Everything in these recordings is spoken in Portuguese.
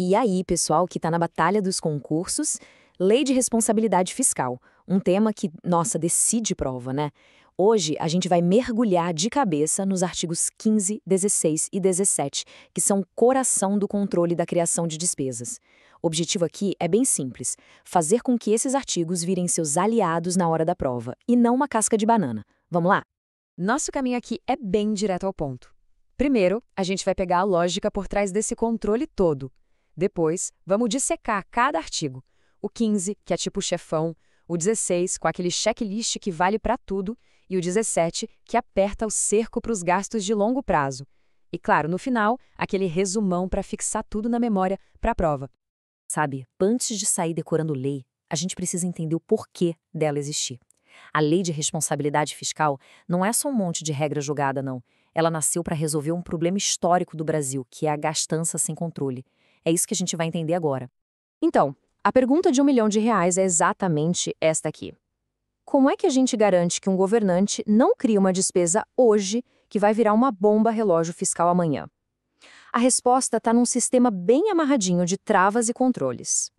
E aí, pessoal que está na batalha dos concursos, Lei de Responsabilidade Fiscal, um tema que, nossa, decide prova, né? Hoje, a gente vai mergulhar de cabeça nos artigos 15, 16 e 17, que são o coração do controle da criação de despesas. O objetivo aqui é bem simples, fazer com que esses artigos virem seus aliados na hora da prova, e não uma casca de banana. Vamos lá? Nosso caminho aqui é bem direto ao ponto. Primeiro, a gente vai pegar a lógica por trás desse controle todo. Depois, vamos dissecar cada artigo. O 15, que é tipo chefão, o 16, com aquele checklist que vale para tudo, e o 17, que aperta o cerco para os gastos de longo prazo. E claro, no final, aquele resumão para fixar tudo na memória para a prova. Sabe, antes de sair decorando lei, a gente precisa entender o porquê dela existir. A Lei de Responsabilidade Fiscal não é só um monte de regra jogada, não. Ela nasceu para resolver um problema histórico do Brasil, que é a gastança sem controle. É isso que a gente vai entender agora. Então, a pergunta de R$ 1 milhão é exatamente esta aqui. Como é que a gente garante que um governante não cria uma despesa hoje que vai virar uma bomba relógio fiscal amanhã? A resposta está num sistema bem amarradinho de travas e controles.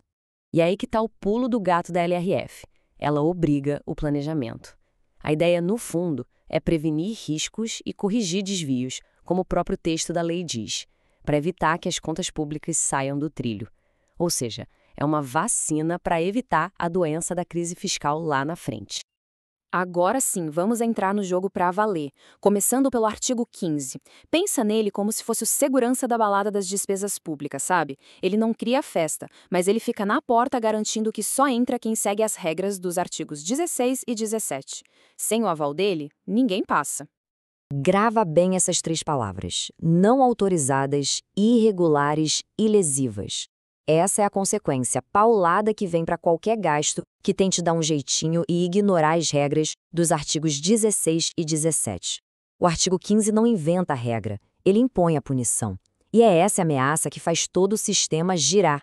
E aí que está o pulo do gato da LRF. Ela obriga o planejamento. A ideia, no fundo, é prevenir riscos e corrigir desvios, como o próprio texto da lei diz, para evitar que as contas públicas saiam do trilho. Ou seja, é uma vacina para evitar a doença da crise fiscal lá na frente. Agora sim, vamos entrar no jogo para valer, começando pelo artigo 15. Pensa nele como se fosse o segurança da balada das despesas públicas, sabe? Ele não cria a festa, mas ele fica na porta garantindo que só entra quem segue as regras dos artigos 16 e 17. Sem o aval dele, ninguém passa. Grava bem essas 3 palavras: não autorizadas, irregulares e lesivas. Essa é a consequência paulada que vem para qualquer gasto que tente dar um jeitinho e ignorar as regras dos artigos 16 e 17. O artigo 15 não inventa a regra, ele impõe a punição. E é essa ameaça que faz todo o sistema girar.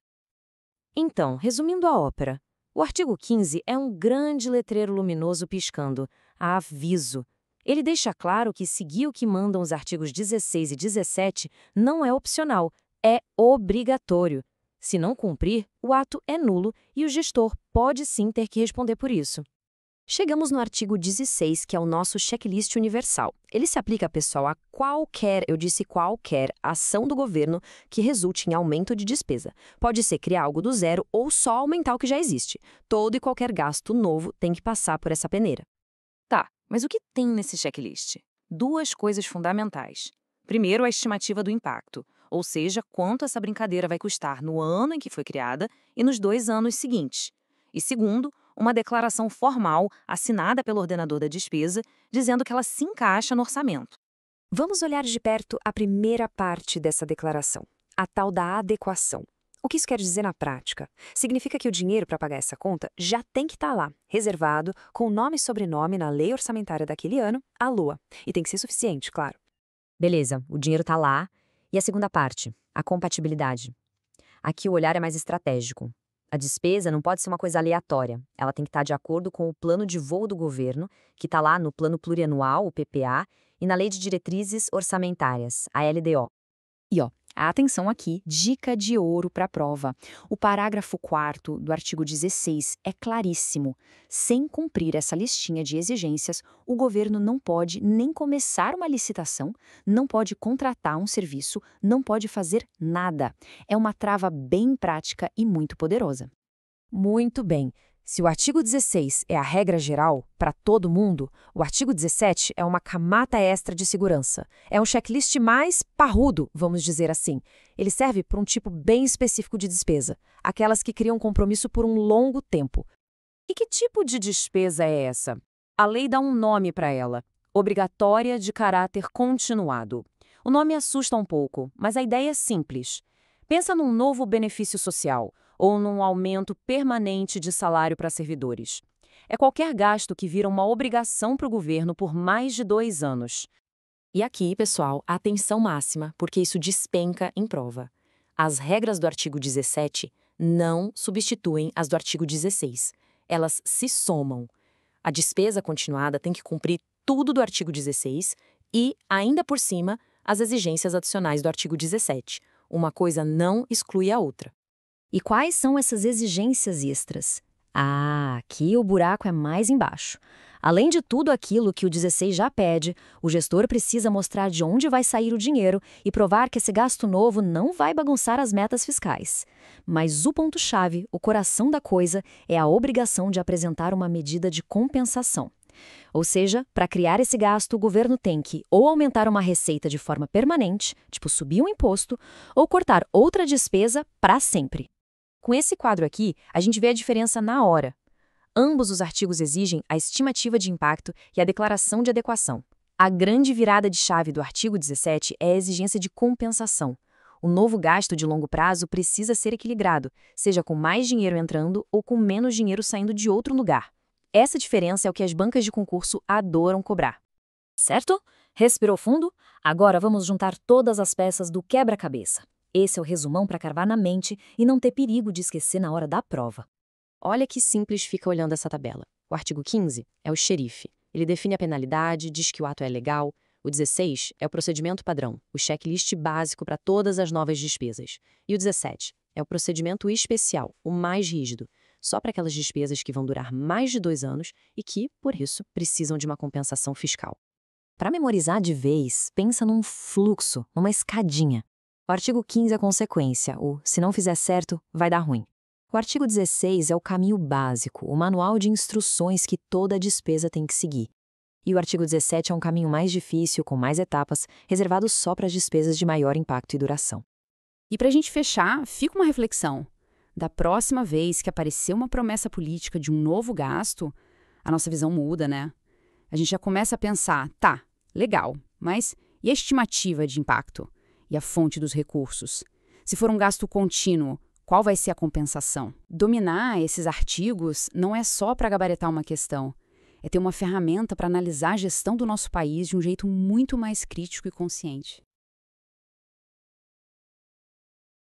Então, resumindo a ópera, o artigo 15 é um grande letreiro luminoso piscando, aviso. Ele deixa claro que seguir o que mandam os artigos 16 e 17 não é opcional, é obrigatório. Se não cumprir, o ato é nulo e o gestor pode sim ter que responder por isso. Chegamos no artigo 16, que é o nosso checklist universal. Ele se aplica, pessoal, a qualquer, eu disse qualquer, ação do governo que resulte em aumento de despesa. Pode ser criar algo do zero ou só aumentar o que já existe. Todo e qualquer gasto novo tem que passar por essa peneira. Tá, mas o que tem nesse checklist? 2 coisas fundamentais. Primeiro, a estimativa do impacto. Ou seja, quanto essa brincadeira vai custar no ano em que foi criada e nos 2 anos seguintes. E segundo, uma declaração formal assinada pelo ordenador da despesa, dizendo que ela se encaixa no orçamento. Vamos olhar de perto a primeira parte dessa declaração, a tal da adequação. O que isso quer dizer na prática? Significa que o dinheiro para pagar essa conta já tem que estar lá, reservado, com o nome e sobrenome na lei orçamentária daquele ano, a LOA. E tem que ser suficiente, claro. Beleza, o dinheiro está lá. E a segunda parte, a compatibilidade. Aqui o olhar é mais estratégico. A despesa não pode ser uma coisa aleatória. Ela tem que estar de acordo com o plano de voo do governo, que está lá no Plano Plurianual, o PPA, e na Lei de Diretrizes Orçamentárias, a LDO. E atenção aqui, dica de ouro para a prova. O parágrafo 4º do artigo 16 é claríssimo. Sem cumprir essa listinha de exigências, o governo não pode nem começar uma licitação, não pode contratar um serviço, não pode fazer nada. É uma trava bem prática e muito poderosa. Muito bem. Se o artigo 16 é a regra geral para todo mundo, o artigo 17 é uma camada extra de segurança. É um checklist mais parrudo, vamos dizer assim. Ele serve para um tipo bem específico de despesa, aquelas que criam compromisso por um longo tempo. E que tipo de despesa é essa? A lei dá um nome para ela: obrigatória de caráter continuado. O nome assusta um pouco, mas a ideia é simples. Pensa num novo benefício social ou num aumento permanente de salário para servidores. É qualquer gasto que vira uma obrigação para o governo por mais de 2 anos. E aqui, pessoal, atenção máxima, porque isso despenca em prova. As regras do artigo 17 não substituem as do artigo 16. Elas se somam. A despesa continuada tem que cumprir tudo do artigo 16 e, ainda por cima, as exigências adicionais do artigo 17. Uma coisa não exclui a outra. E quais são essas exigências extras? Aqui o buraco é mais embaixo. Além de tudo aquilo que o 16 já pede, o gestor precisa mostrar de onde vai sair o dinheiro e provar que esse gasto novo não vai bagunçar as metas fiscais. Mas o ponto-chave, o coração da coisa, é a obrigação de apresentar uma medida de compensação. Ou seja, para criar esse gasto, o governo tem que ou aumentar uma receita de forma permanente, tipo subir um imposto, ou cortar outra despesa para sempre. Com esse quadro aqui, a gente vê a diferença na hora. Ambos os artigos exigem a estimativa de impacto e a declaração de adequação. A grande virada de chave do artigo 17 é a exigência de compensação. O novo gasto de longo prazo precisa ser equilibrado, seja com mais dinheiro entrando ou com menos dinheiro saindo de outro lugar. Essa diferença é o que as bancas de concurso adoram cobrar. Certo? Respirou fundo? Agora vamos juntar todas as peças do quebra-cabeça. Esse é o resumão para carvar na mente e não ter perigo de esquecer na hora da prova. Olha que simples fica olhando essa tabela. O artigo 15 é o xerife. Ele define a penalidade, diz que o ato é legal. O 16 é o procedimento padrão, o checklist básico para todas as novas despesas. E o 17 é o procedimento especial, o mais rígido, só para aquelas despesas que vão durar mais de 2 anos e que, por isso, precisam de uma compensação fiscal. Para memorizar de vez, pensa num fluxo, numa escadinha. O artigo 15 é a consequência, o se não fizer certo, vai dar ruim. O artigo 16 é o caminho básico, o manual de instruções que toda despesa tem que seguir. E o artigo 17 é um caminho mais difícil, com mais etapas, reservado só para as despesas de maior impacto e duração. E para a gente fechar, fica uma reflexão. Da próxima vez que aparecer uma promessa política de um novo gasto, a nossa visão muda, né? A gente já começa a pensar, tá, legal, mas e a estimativa de impacto? E a fonte dos recursos? Se for um gasto contínuo, qual vai ser a compensação? Dominar esses artigos não é só para gabaritar uma questão, é ter uma ferramenta para analisar a gestão do nosso país de um jeito muito mais crítico e consciente.